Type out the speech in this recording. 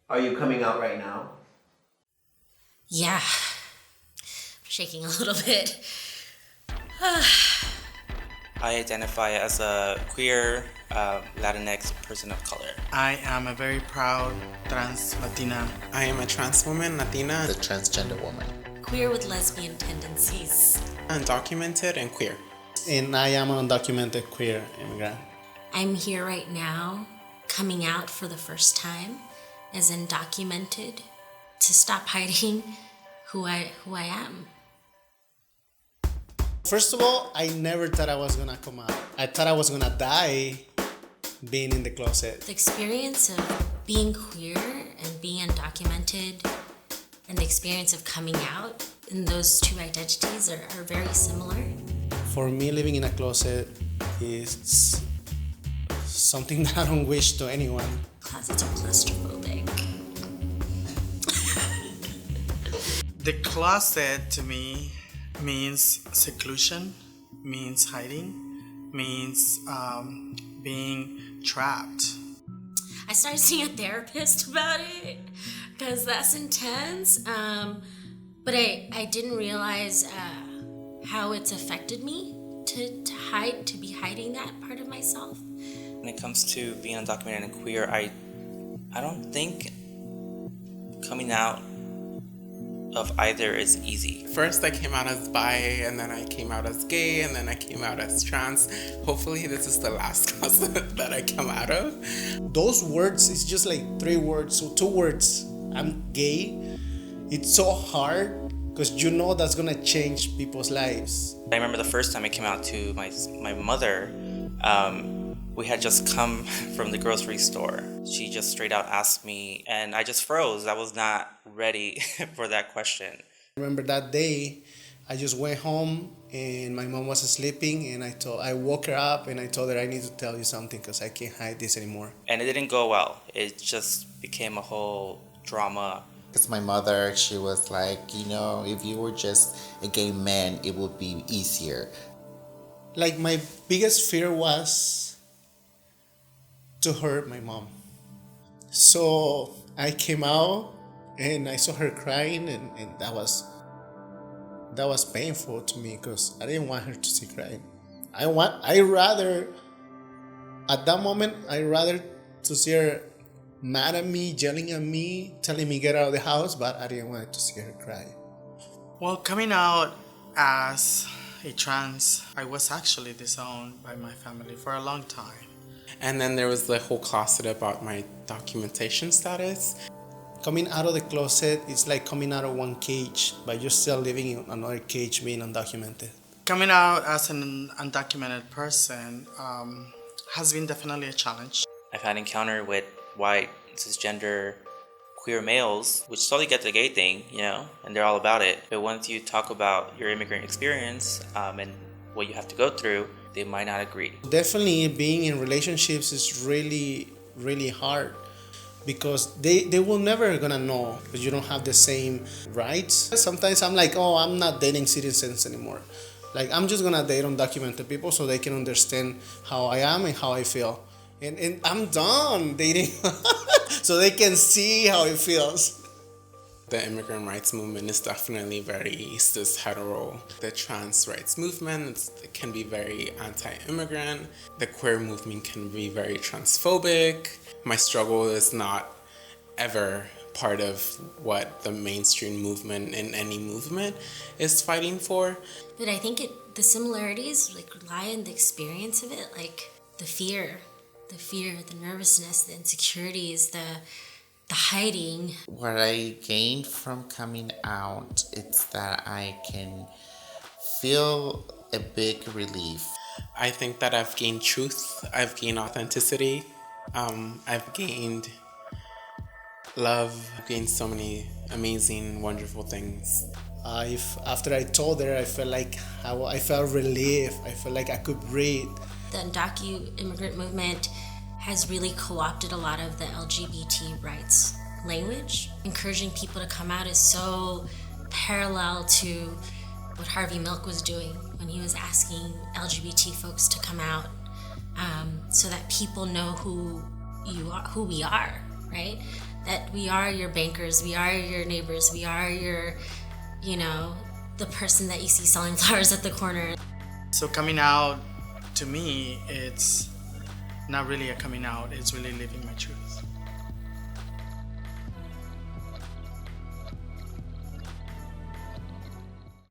Are you coming out right now? Yeah. Shaking a little bit. I identify as a queer Latinx person of color. I am a very proud trans Latina. I am a trans woman, Latina, The transgender woman. Queer with lesbian tendencies. undocumented, and queer. And I am an undocumented queer immigrant. I'm here right now, coming out for the first time as undocumented to stop hiding who I am. First of all, I never thought I was gonna come out. I thought I was gonna die being in the closet. The experience of being queer and being undocumented and the experience of coming out and those two identities are very similar. For me, living in a closet is something that I don't wish to anyone. Closets are claustrophobic. The closet to me means seclusion, means hiding, means being trapped. I started seeing a therapist about it because that's intense. But I didn't realize how it's affected me to be hiding that part of myself. When it comes to being undocumented and queer, I don't think coming out of either is easy. First, I came out as bi, and then I came out as gay, and then I came out as trans. Hopefully, this is the last closet that I come out of. Those words is just like 3 words, so 2 words. I'm gay. It's so hard because you know that's gonna change people's lives. I remember the first time I came out to my mother, we had just come from the grocery store. She just straight out asked me, and I just froze. I was not ready for that question. I remember that day, I just went home and my mom was sleeping, and I woke her up and I told her I need to tell you something because I can't hide this anymore. And it didn't go well. It just became a whole drama. Because my mother, she was like, if you were just a gay man, it would be easier. Like my biggest fear was to hurt my mom. So I came out and I saw her crying, and that was painful to me because I didn't want her to see crying. At that moment, I rather to see her mad at me, yelling at me, telling me get out of the house, but I didn't want to see her cry. Well, coming out as a trans, I was actually disowned by my family for a long time. And then there was the whole closet about my documentation status. Coming out of the closet is like coming out of one cage, but you're still living in another cage being undocumented. Coming out as an undocumented person has been definitely a challenge. I've had encounter with white, cisgender, queer males, which totally get the gay thing, and they're all about it. But once you talk about your immigrant experience and what you have to go through, they might not agree. Definitely being in relationships is really, really hard because they will never gonna know because you don't have the same rights. Sometimes I'm like, I'm not dating citizens anymore. Like, I'm just gonna date undocumented people so they can understand how I am and how I feel. And I'm done dating so they can see how it feels. The immigrant rights movement is definitely very cis-hetero. The trans rights movement it can be very anti-immigrant. The queer movement can be very transphobic. My struggle is not ever part of what the mainstream movement in any movement is fighting for. But I think the similarities lie in the experience of it, like the fear, the nervousness, the insecurities, the hiding. What I gained from coming out is that I can feel a big relief. I think that I've gained truth, I've gained authenticity, I've gained love, I've gained so many amazing, wonderful things. After I told her, I felt like I felt relief. I felt like I could breathe. The undocumented immigrant movement has really co-opted a lot of the LGBT rights language. Encouraging people to come out is so parallel to what Harvey Milk was doing when he was asking LGBT folks to come out so that people know who we are, right? that we are your bankers, we are your neighbors, we are your, the person that you see selling flowers at the corner. So coming out, to me, it's not really a coming out, it's really living my truth.